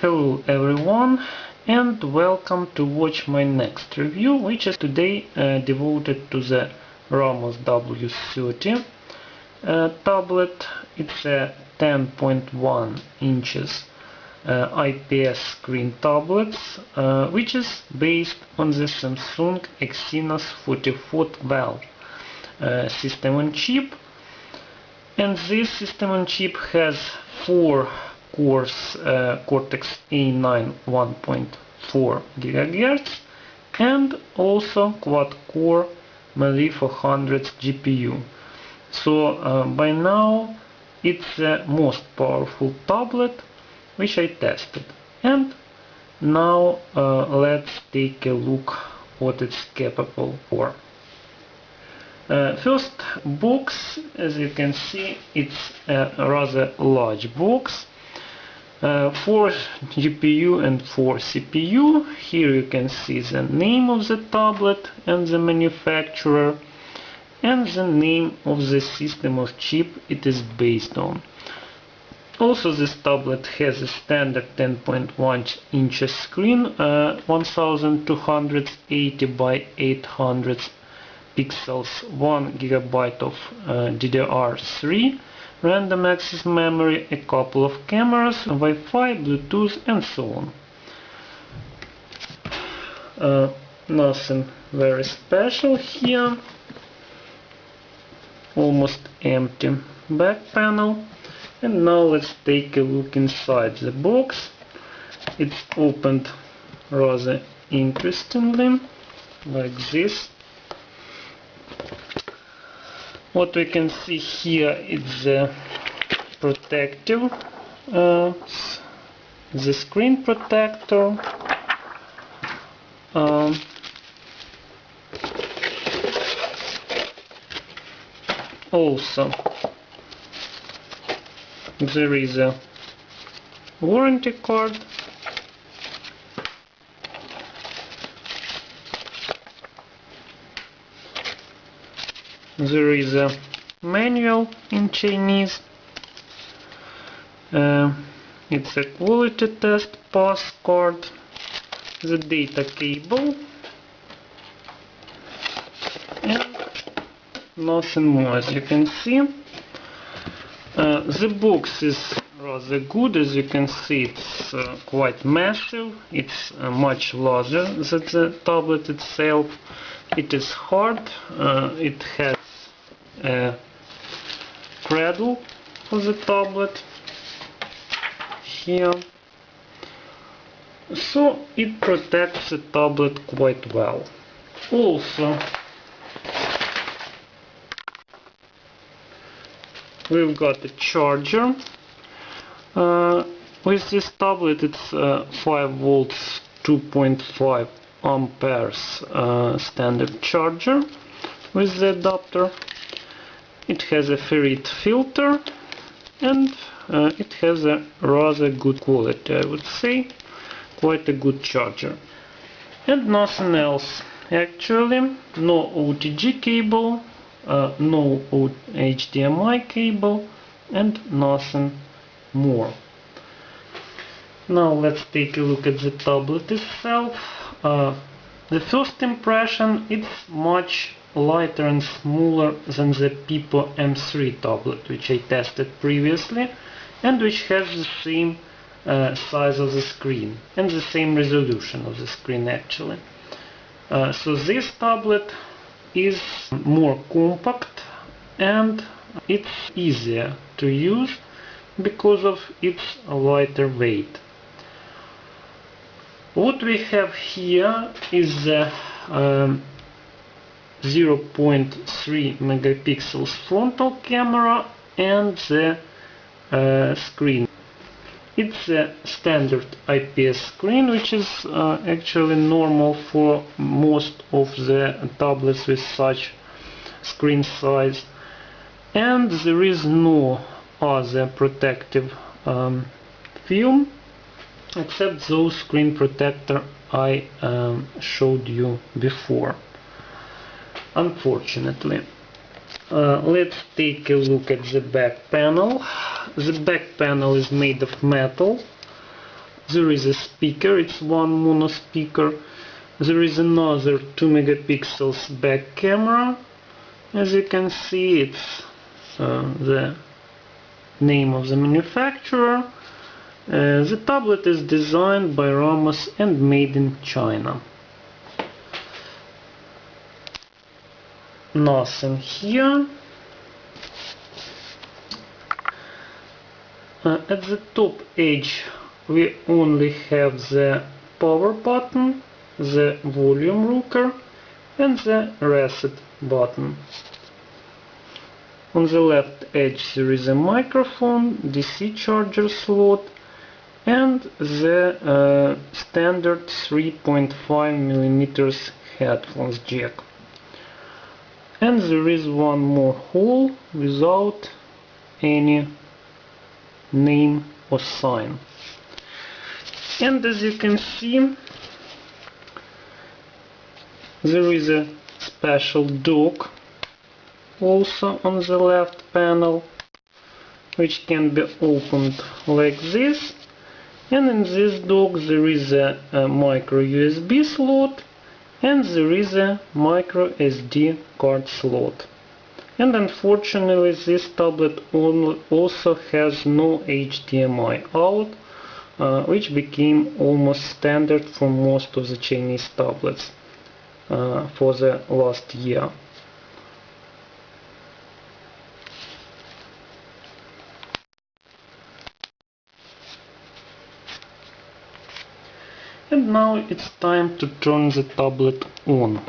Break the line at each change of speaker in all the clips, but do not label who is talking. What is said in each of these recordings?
Hello everyone, and welcome to watch my next review, which is today devoted to the Ramos W30 tablet. It's a 10.1 inches IPS screen tablet, which is based on the Samsung Exynos 4412 system on chip. And this system on chip has 4 cores, Cortex A9 1.4 GHz, and also quad core Mali 400 GPU. So by now it's the most powerful tablet which I tested. And now let's take a look what it's capable for. First box, as you can see, it's a rather large box. 4 GPU and 4 CPU. Here you can see the name of the tablet and the manufacturer and the name of the system of chip it is based on. Also, this tablet has a standard 10.1 inches screen, 1280 by 800 pixels, 1 GB of DDR3 random access memory, a couple of cameras, Wi-Fi, Bluetooth, and so on. Nothing very special here. Almost empty back panel. And now let's take a look inside the box. It's opened rather interestingly, like this. What we can see here is the protective, the screen protector, also there is a warranty card, there is a manual in Chinese, it's a quality test pass card, the data cable, and nothing more. As you can see, the box is rather good. As you can see, it's quite massive, it's much larger than the tablet itself. It is hard, it has a cradle for the tablet here, so it protects the tablet quite well. Also, we've got a charger. With this tablet it's 5 volts 2.5 amperes standard charger with the adapter. It has a ferrite filter and it has a rather good quality, I would say. Quite a good charger. And nothing else actually. No OTG cable, no HDMI cable, and nothing more. Now let's take a look at the tablet itself. The first impression, it's much lighter and smaller than the Pipo M3 tablet which I tested previously and which has the same size of the screen and the same resolution of the screen actually. So this tablet is more compact and it's easier to use because of its lighter weight. What we have here is the 0.3 megapixels frontal camera and the screen. It's a standard IPS screen, which is actually normal for most of the tablets with such screen size, and there is no other protective film except those screen protector I showed you before, unfortunately. Let's take a look at the back panel. The back panel is made of metal. There is a speaker, it's one mono speaker. There is another 2 megapixels back camera. As you can see, it's the name of the manufacturer. The tablet is designed by Ramos and made in China. Nothing here. At the top edge we only have the power button, the volume rocker and the reset button. On the left edge there is a microphone, DC charger slot and the standard 3.5mm headphones jack. And there is one more hole without any name or sign. And as you can see, there is a special dock also on the left panel, which can be opened like this. And in this dock there is a micro USB slot and there is a micro SD card slot. And unfortunately this tablet also has no HDMI out, which became almost standard for most of the Chinese tablets for the last year. And now it's time to turn the tablet on.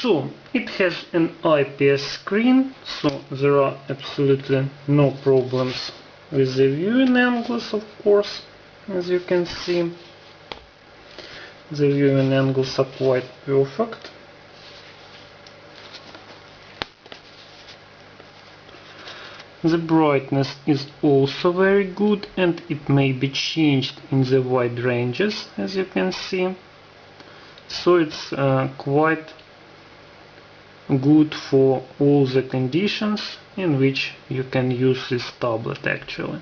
So, it has an IPS screen, so there are absolutely no problems with the viewing angles, of course. As you can see, the viewing angles are quite perfect. The brightness is also very good and it may be changed in the wide ranges, as you can see. So it's quite good for all the conditions in which you can use this tablet actually.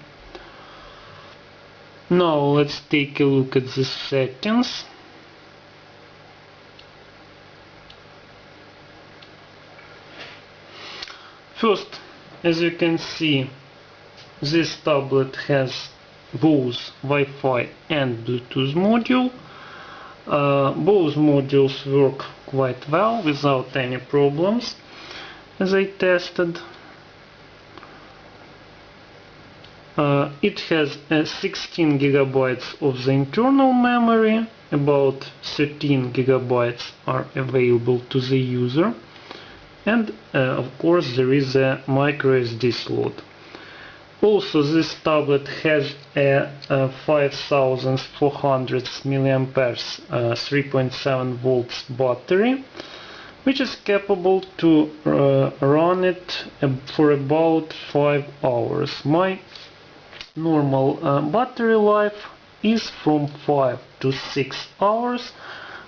Now let's take a look at the settings. First, as you can see, this tablet has both Wi-Fi and Bluetooth module. Both modules work quite well without any problems, as I tested. It has 16 gigabytes of the internal memory, about 13 gigabytes are available to the user. And of course there is a micro SD slot. Also this tablet has a 5400 mAh 3.7 volts battery, which is capable to run it for about 5 hours. My normal battery life is from 5 to 6 hours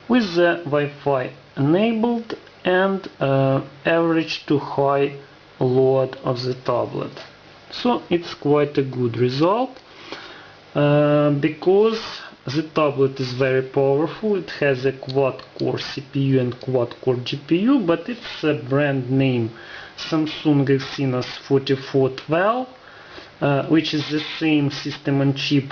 with the Wi-Fi enabled and average to high load of the tablet. So it's quite a good result because the tablet is very powerful. It has a quad core CPU and quad core GPU, but it's a brand name Samsung Exynos 4412, which is the same system on chip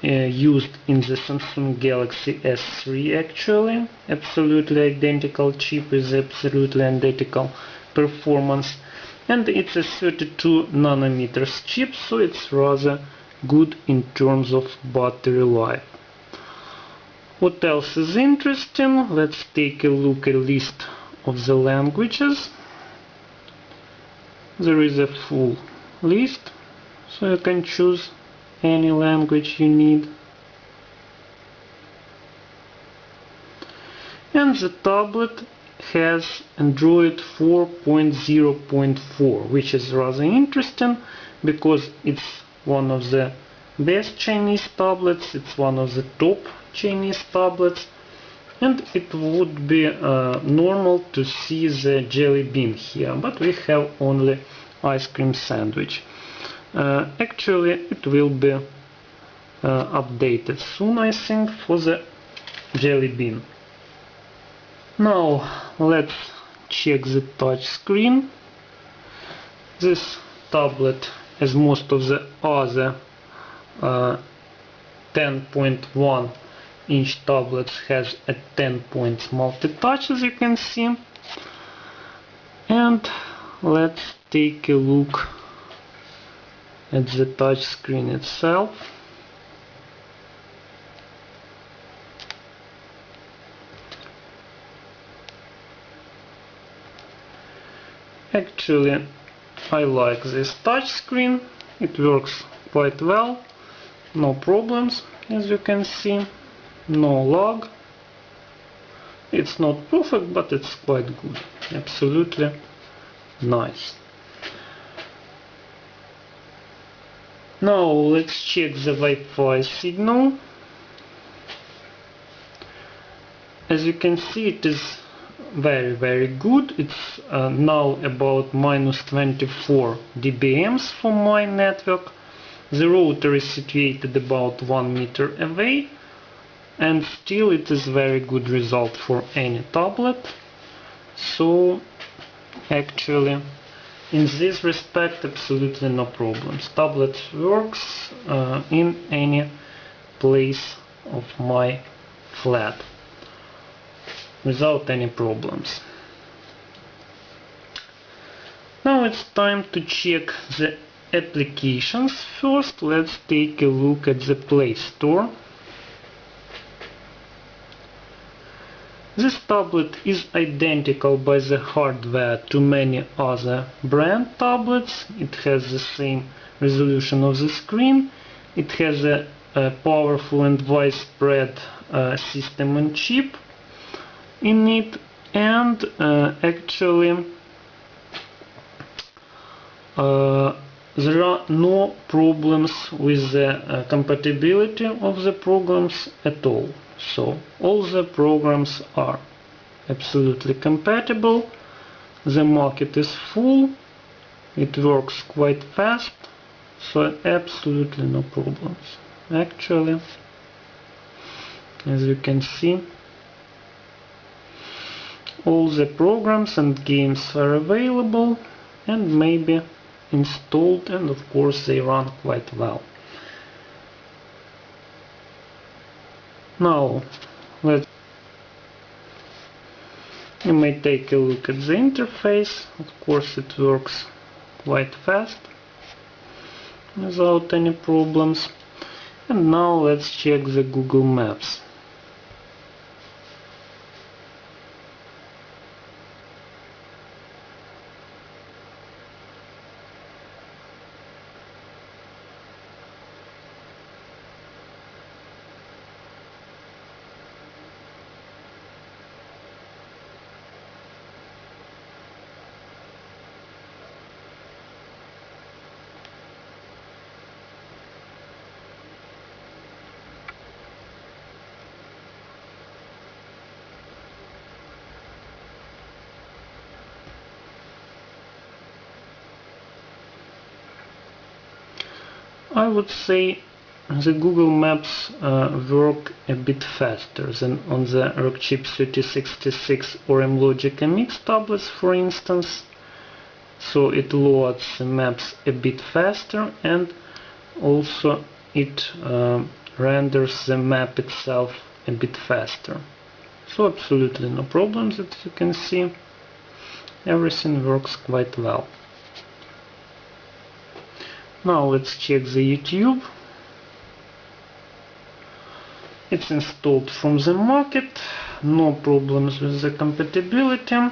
used in the Samsung Galaxy S3 actually. Absolutely identical chip with absolutely identical performance. And it's a 32 nanometers chip, so it's rather good in terms of battery life. What else is interesting? Let's take a look at a list of the languages. There is a full list, so you can choose any language you need. And the tablet has Android 4.0.4, which is rather interesting because it's one of the best Chinese tablets, it's one of the top Chinese tablets, and it would be normal to see the Jelly Bean here, but we have only ice cream sandwich. Actually, it will be updated soon, I think, for the jelly bean. Now let's check the touch screen. This tablet, as most of the other 10.1 inch tablets, has a 10 points multi-touch, as you can see. And let's take a look at the touch screen itself. Actually, I like this touch screen. It works quite well. No problems, as you can see. No lag. It's not perfect, but it's quite good. Absolutely nice. Now let's check the Wi-Fi signal. As you can see, it is very good. It's now about -24 dBm for my network. The router is situated about 1 meter away, and still it is very good result for any tablet. So actually, in this respect, absolutely no problems. Tablet works in any place of my flat without any problems. Now it's time to check the applications. First, let's take a look at the Play Store. This tablet is identical by the hardware to many other brand tablets. It has the same resolution of the screen. It has a powerful and widespread system on chip in it, and actually there are no problems with the compatibility of the programs at all. So all the programs are absolutely compatible. The market is full. It works quite fast, so absolutely no problems. Actually, as you can see, all the programs and games are available and maybe installed, and of course they run quite well. Now you may take a look at the interface. Of course it works quite fast without any problems. And now let's check the Google Maps. I would say the Google Maps work a bit faster than on the Rockchip 3066 or M-Logic MX tablets, for instance. So it loads the maps a bit faster, and also it renders the map itself a bit faster. So absolutely no problems, as you can see. Everything works quite well. Now let's check the YouTube. It's installed from the market, no problems with the compatibility.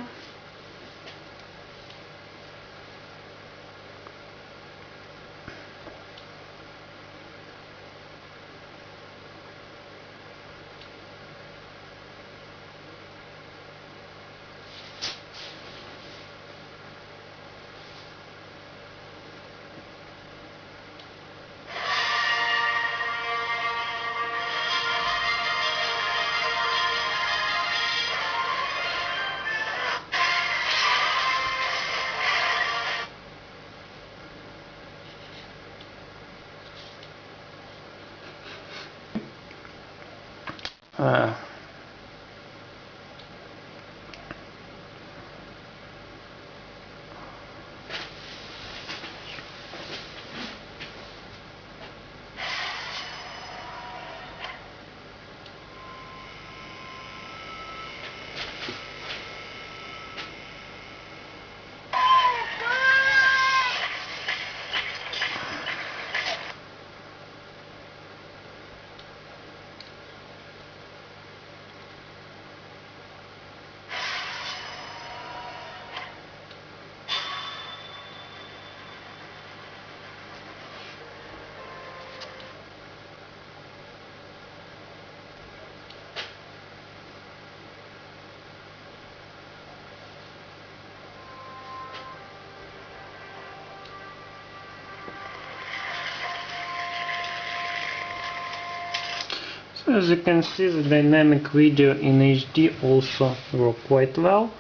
So as you can see, the dynamic video in HD also works quite well,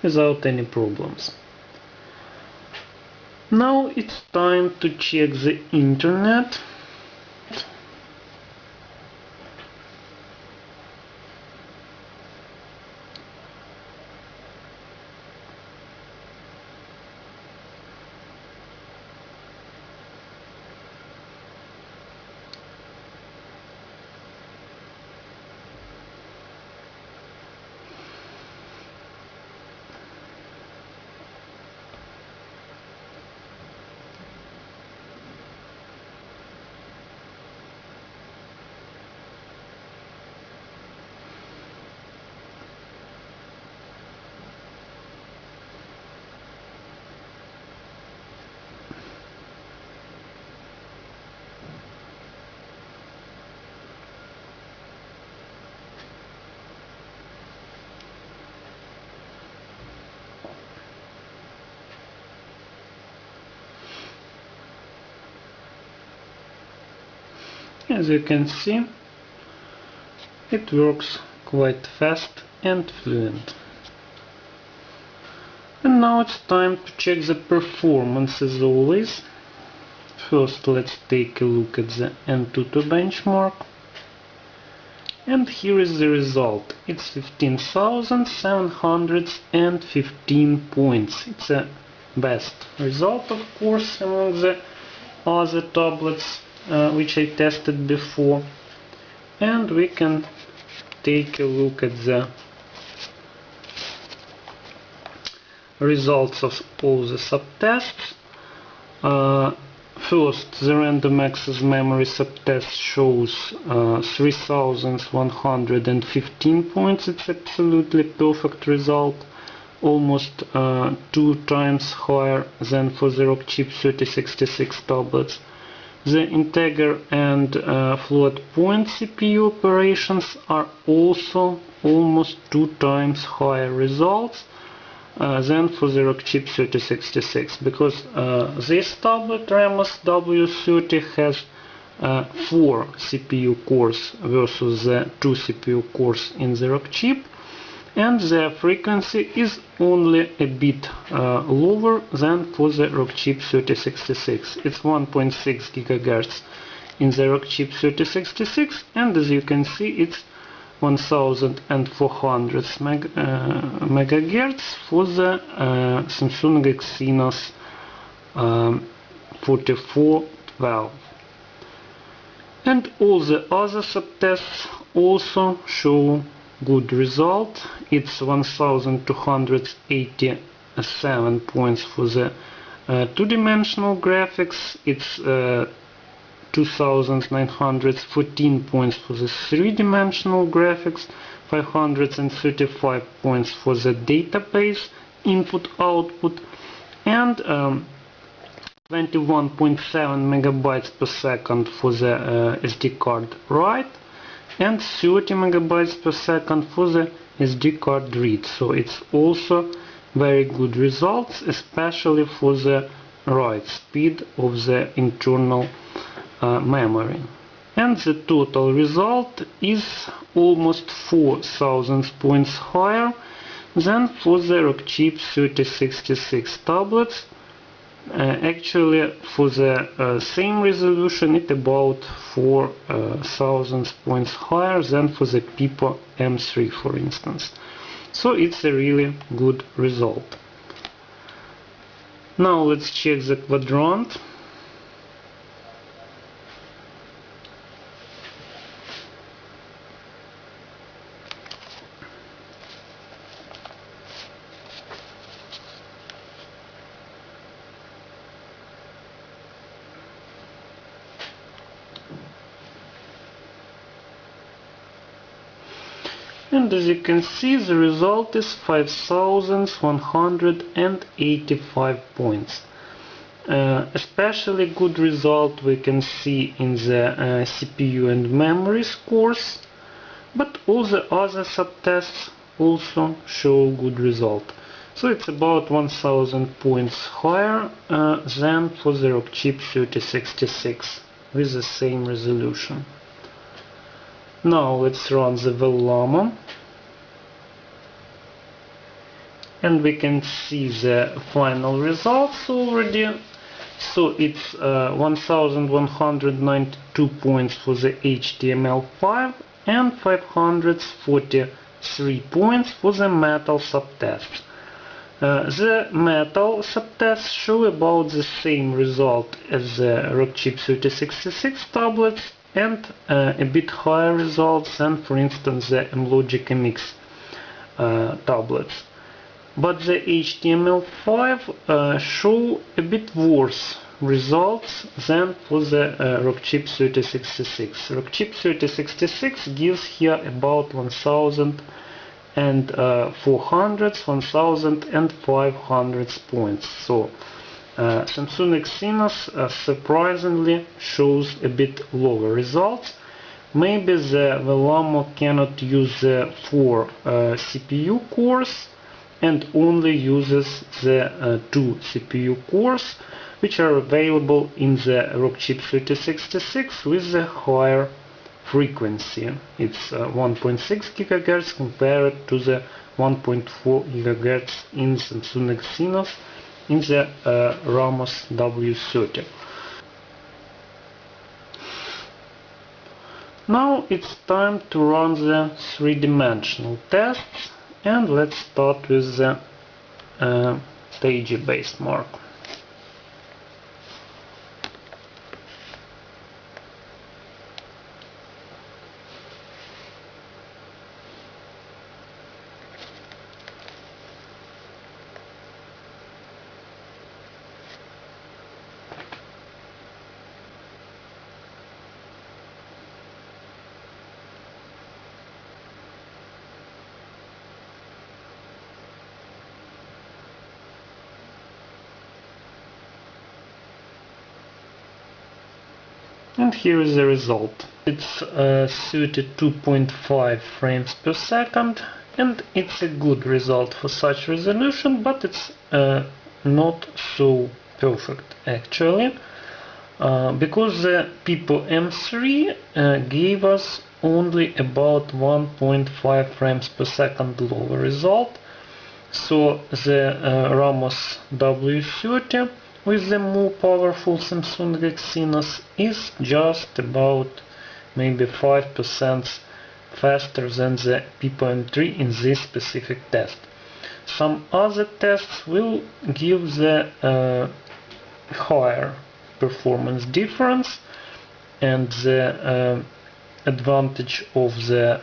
without any problems. Now it's time to check the internet. As you can see, it works quite fast and fluent. And now it's time to check the performance as always. First let's take a look at the Antutu benchmark. And here is the result. It's 15,715 points. It's the best result, of course, among the other tablets which I tested before. And we can take a look at the results of all the subtests. First, the random access memory subtest shows 3,115 points. It's absolutely perfect result, almost 2 times higher than for the Rockchip 3066 tablets. The integer and float point CPU operations are also almost 2 times higher results than for the Rockchip 3066, because this tablet, Ramos W30, has 4 CPU cores versus the 2 CPU cores in the Rockchip, and their frequency is only a bit lower than for the Rockchip 3066. It's 1.6 GHz in the Rockchip 3066, and as you can see, it's 1400 MHz for the Samsung Exynos 4412. And all the other subtests also show good result. It's 1287 points for the two-dimensional graphics. It's 2914 points for the three-dimensional graphics, 535 points for the database input-output, and 21.7 megabytes per second for the SD card write, and 30 megabytes per second for the SD card read. So it's also very good results, especially for the write speed of the internal memory. And the total result is almost 4,000 points higher than for the Rockchip 3066 tablets, Actually, for the same resolution, it's about 4,000 points higher than for the Pipo M3, for instance. So it's a really good result. Now let's check the quadrant. And as you can see, the result is 5,185 points. Especially good result we can see in the CPU and memory scores, but all the other subtests also show good result. So it's about 1,000 points higher than for the Rockchip 3066 with the same resolution. Now let's run the Ramos, and we can see the final results already. So it's 1,192 points for the HTML5 and 543 points for the metal subtests. The metal subtests show about the same result as the Rockchip 3066 tablets, and a bit higher results than, for instance, the Logic MX tablets. But the HTML5 show a bit worse results than for the Rockchip 3066. Rockchip 3066 gives here about 1,400, 1,500 points. So Samsung Exynos surprisingly shows a bit lower results. Maybe the Ramos cannot use the 4 CPU cores and only uses the 2 CPU cores, which are available in the Rockchip 3066 with the higher frequency. It's 1.6 GHz compared to the 1.4 GHz in Samsung Exynos in the Ramos W30. Now it's time to run the three-dimensional tests, and let's start with the SGSIII mark. And here is the result. It's 32.5 frames per second, and it's a good result for such resolution, but it's not so perfect actually, because the Pipo M3 gave us only about 1.5 frames per second lower result. So the Ramos W30 with the more powerful Samsung Exynos is just about maybe 5% faster than the Pipo M3 in this specific test. Some other tests will give the higher performance difference, and the advantage of the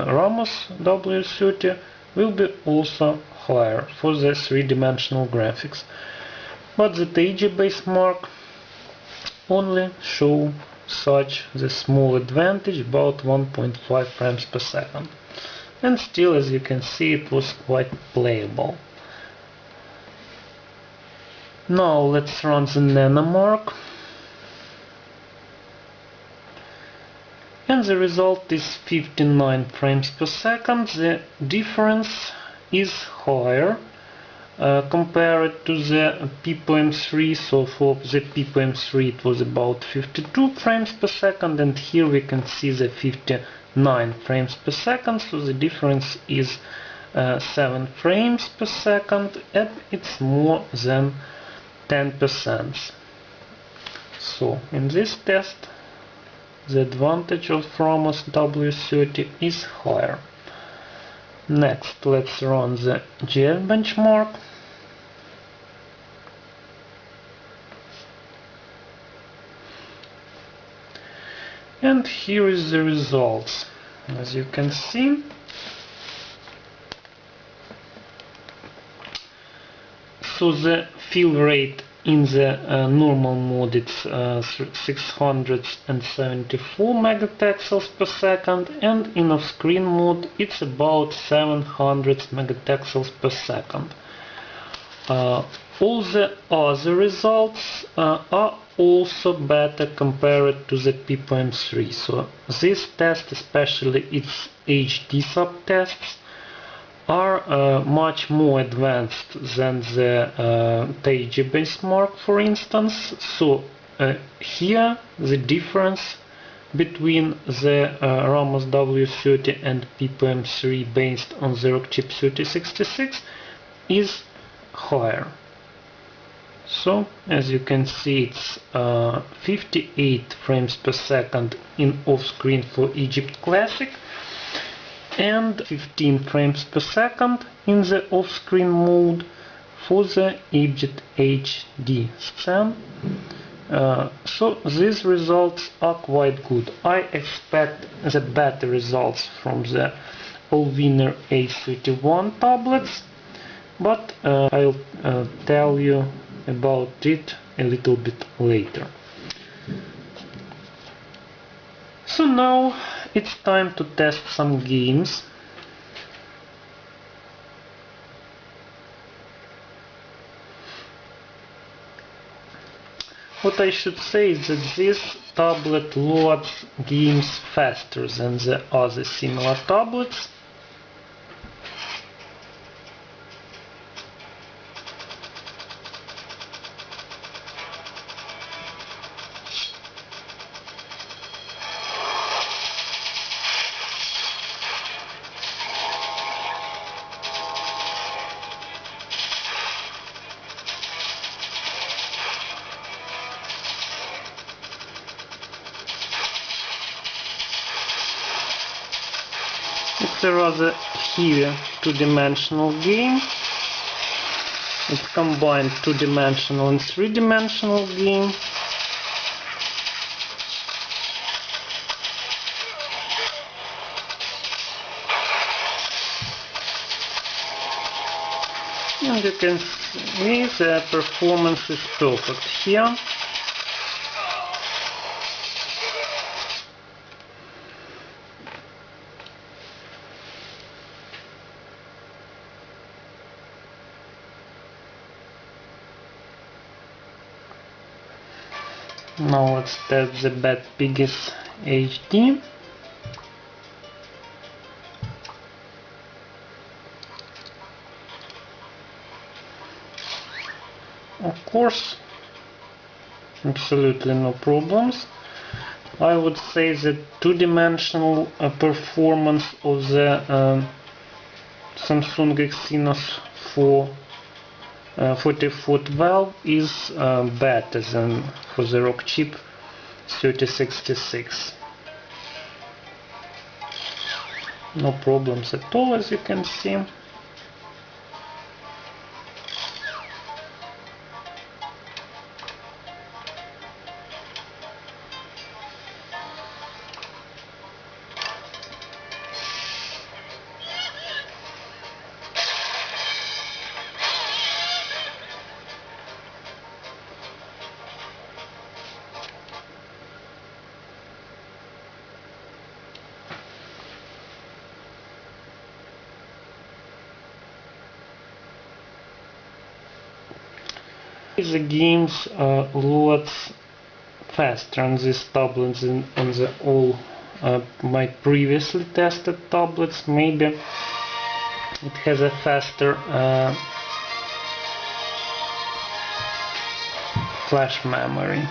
Ramos W30 will be also higher for the three-dimensional graphics. But the SGSIII mark only show such the small advantage, about 1.5 frames per second. And still, as you can see, it was quite playable. Now let's run the Nano mark. And the result is 59 frames per second. The difference is higher compared to the Pipo M3. So for the Pipo M3 it was about 52 frames per second, and here we can see the 59 frames per second. So the difference is 7 frames per second, and it's more than 10%. So in this test, the advantage of Ramos W30 is higher. Next, let's run the GS benchmark. And here is the results. As you can see, so the fill rate in the normal mode it's 674 megapixels per second, and in off-screen mode it's about 700 megapixels per second. All the other results are also better compared to the PPM3. So this test, especially its HD subtests, are much more advanced than the TG benchmark, for instance. So here the difference between the Ramos W30 and PPM3 based on the Rockchip 3066 is higher. So as you can see, it's 58 frames per second in off-screen for Egypt Classic and 15 frames per second in the off-screen mode for the Egypt HD scan. So these results are quite good. I expect the better results from the Allwinner A31 tablets, but I'll tell you about it a little bit later. So now it's time to test some games. What I should say is that this tablet loads games faster than the other similar tablets. It's a rather heavy two-dimensional game. It's combined two-dimensional and three-dimensional game. And you can see the performance is perfect here. Now let's test the Bad Piggies HD. Of course, absolutely no problems. I would say the two-dimensional performance of the Samsung Exynos 4412 is better than for the Rockchip 3066. No problems at all, as you can see. The games load faster on this tablet than on the all my previously tested tablets. Maybe it has a faster flash memory.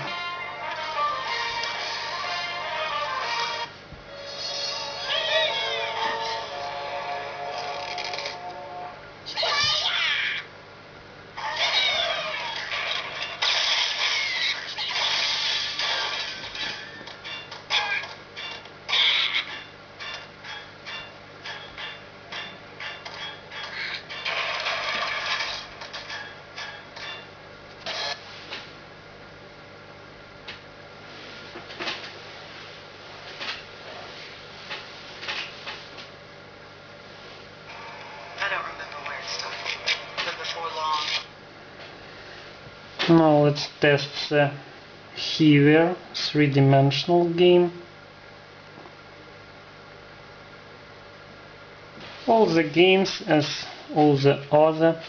Now let's test the heavier three-dimensional game. All the games, as all the other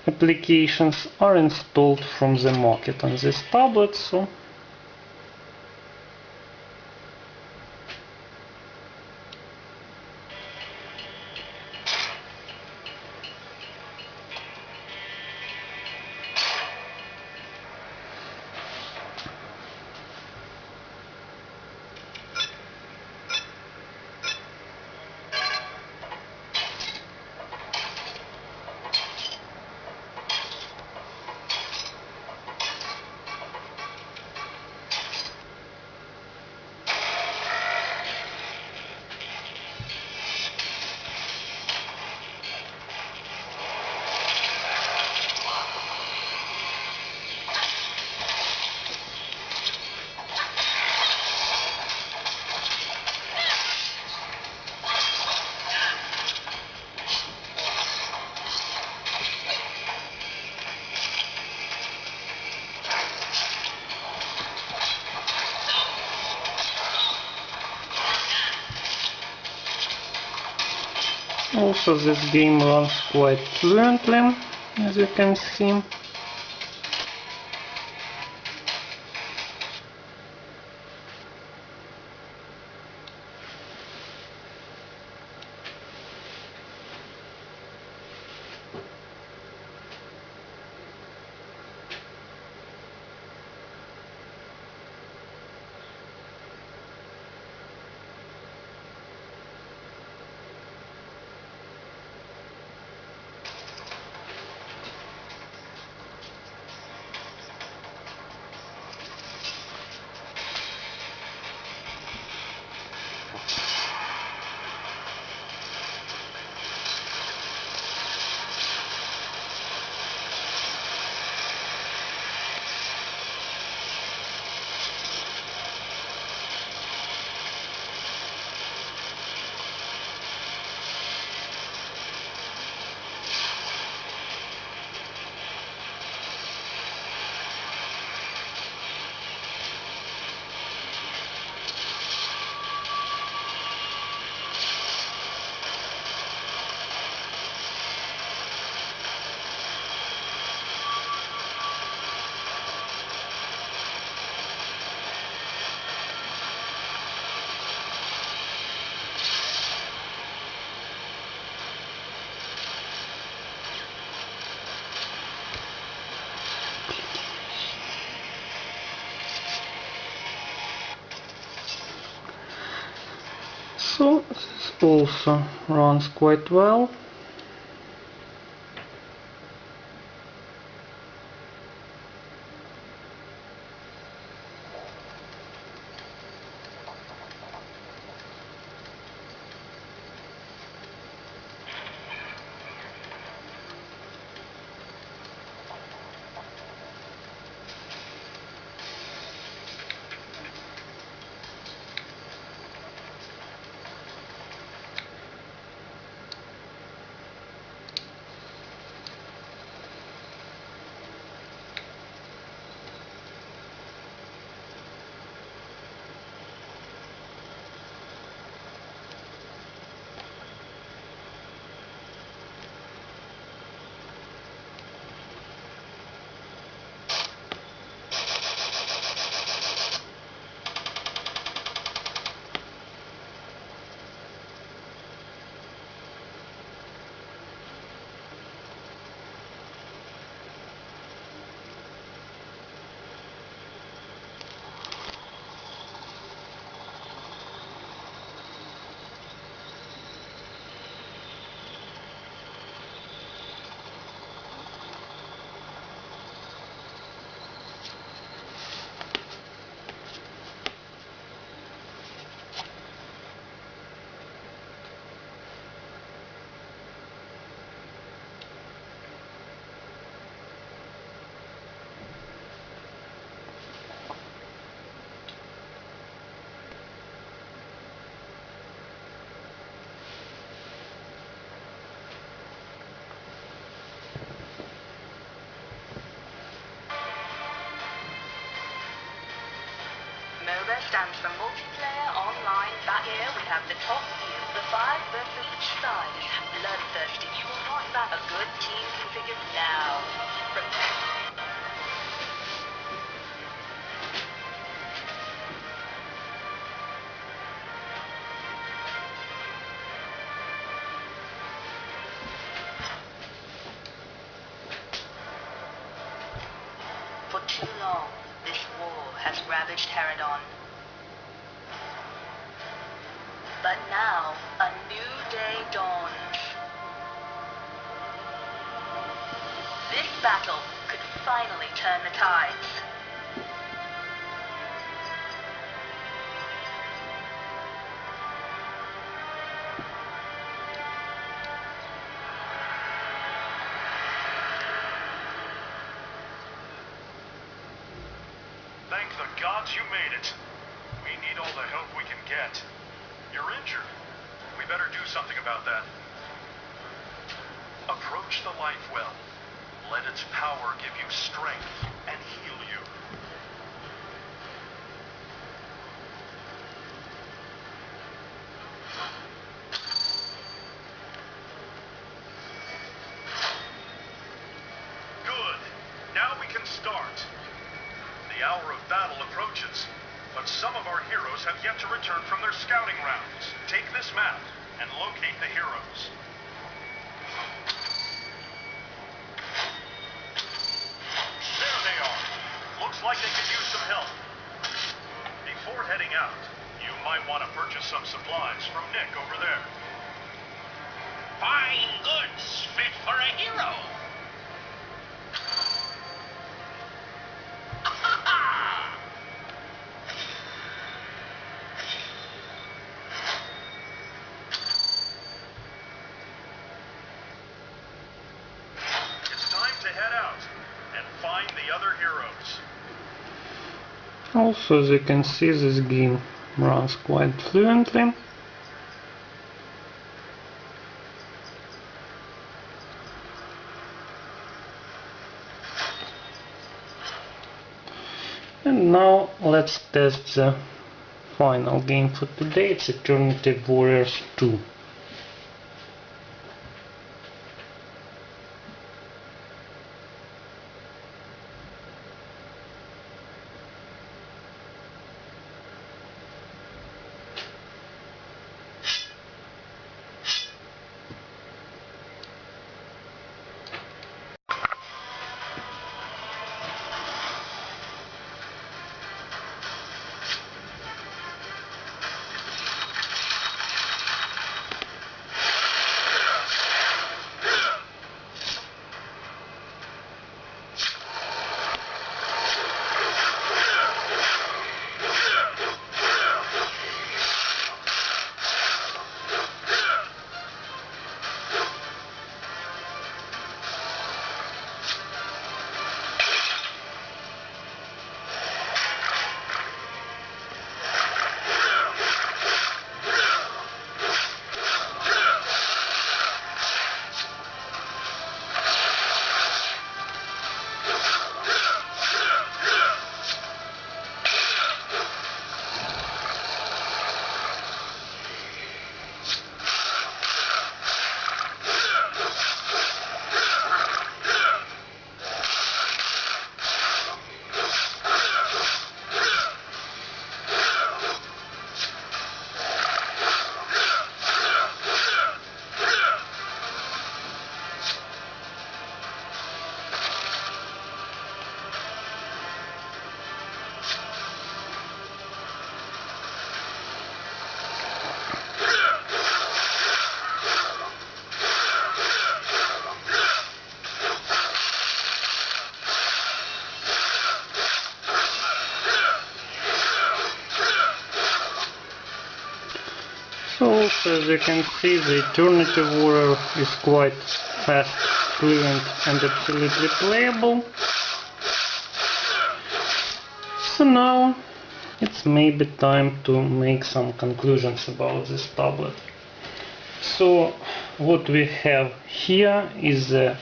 applications, are installed from the market on this tablet, so also this game runs quite fluently, as you can see. So this also runs quite well.
stands for multiplayer online battle. Here we have the top view. The 5 versus each side is bloodthirsty. You will not find a good team configured now. For too long, this war has ravaged Herodon. But now, a new day dawns. This battle could finally turn the tides.
Thank the gods you made it. We need all the help we can get. You're injured. We better do something about that. Approach the life well. Let its power give you strength and heal you. Good. Now we can start. The hour of battle approaches, but some of our heroes have yet to return from their scouting rounds. Take this map and locate the heroes. There they are. Looks like they could use some help. Before heading out, you might want to purchase some supplies from Nick over there.
Fine goods fit for a hero.
It's time to head out and find the other heroes.
Also, as you can see, this game runs quite fluently. And now let's test the final game for today. It's Eternity Warriors 2. So as you can see, the Eternity Warrior is quite fast, fluent and absolutely playable. So now it's maybe time to make some conclusions about this tablet. So what we have here is a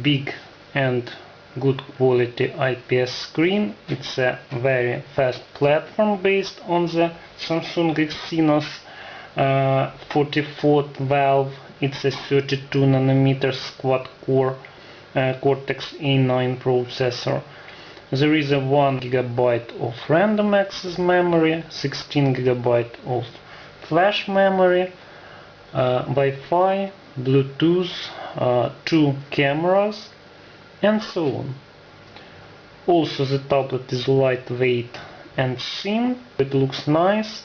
big and good quality IPS screen. It's a very fast platform based on the Samsung Exynos 44th valve. It's a 32 nm quad core Cortex A9 processor. There is a 1 GB of random access memory, 16 GB of flash memory, Wi-Fi, Bluetooth, 2 cameras, and so on. Also, the tablet is lightweight and thin. It looks nice,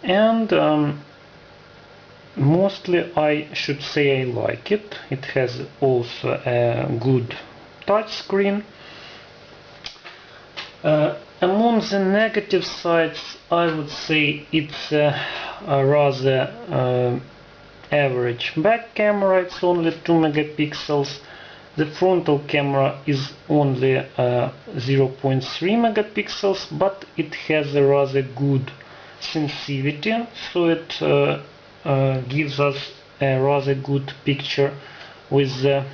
and mostly I should say I like it. It has also a good touchscreen. Among the negative sides, I would say it's a rather average back camera. It's only 2 megapixels. The frontal camera is only 0.3 megapixels, but it has a rather good sensitivity, so it gives us a rather good picture with the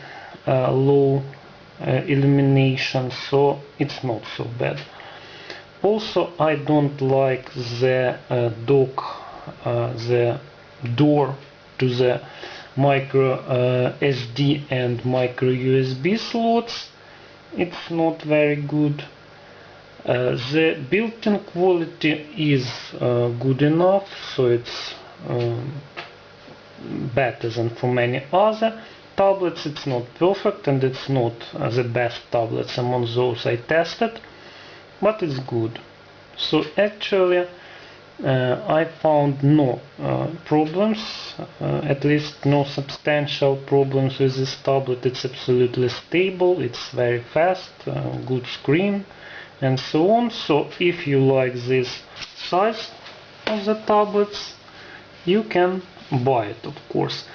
low illumination, so it's not so bad. Also, I don't like the the door to the micro SD and micro USB slots. It's not very good. The built-in quality is good enough, so it's better than for many other tablets. It's not perfect, and it's not the best tablets among those I tested, but it's good. So actually I found no problems, at least no substantial problems with this tablet. It's absolutely stable, it's very fast, good screen, and so on. So if you like this size of the tablets, you can buy it, of course.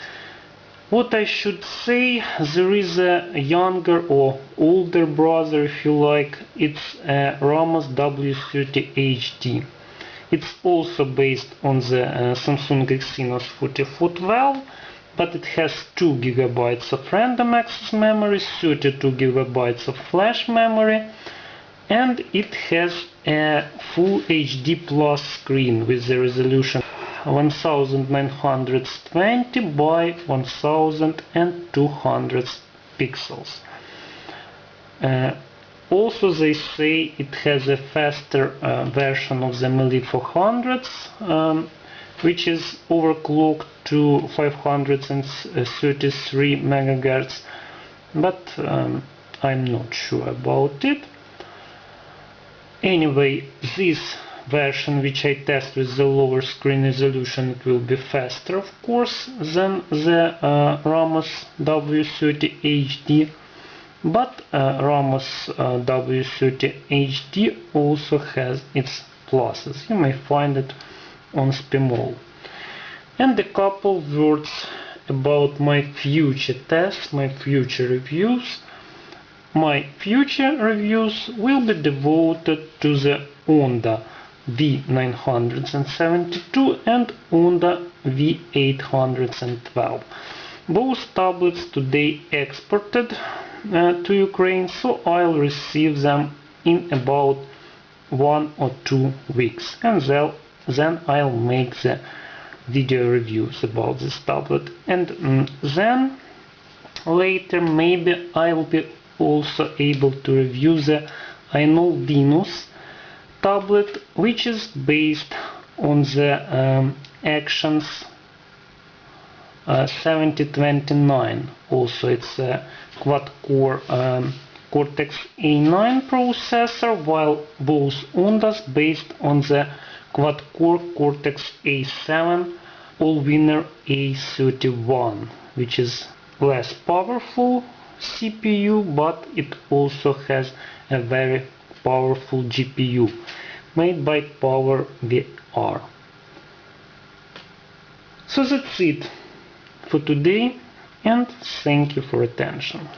What I should say, there is a younger or older brother, if you like. It's a Ramos W30HD. It's also based on the Samsung Exynos 44th valve, but it has 2 GB of random access memory, 32 GB of flash memory, and it has a full HD plus screen with the resolution 1920 by 1200 pixels. Also, they say it has a faster version of the Melee 400, which is overclocked to 533 MHz, but I'm not sure about it. Anyway, this version, which I test with the lower screen resolution, it will be faster, of course, than the Ramos W30HD. But Ramos W30HD also has its pluses. You may find it on Spemall. And a couple words about my future tests, my future reviews. My future reviews will be devoted to the Onda V972 and Onda V812. Both tablets today exported to Ukraine, so I'll receive them in about 1 or 2 weeks, and then I'll make the video reviews about this tablet, and then later maybe I'll be also able to review the Venus tablet, which is based on the Actions 7029. Also, it's a quad-core Cortex A9 processor, while both Ondas based on the quad-core Cortex A7 all-winner A31, which is less powerful CPU, but it also has a very powerful GPU made by Power VR. So that's it for today, and thank you for attention.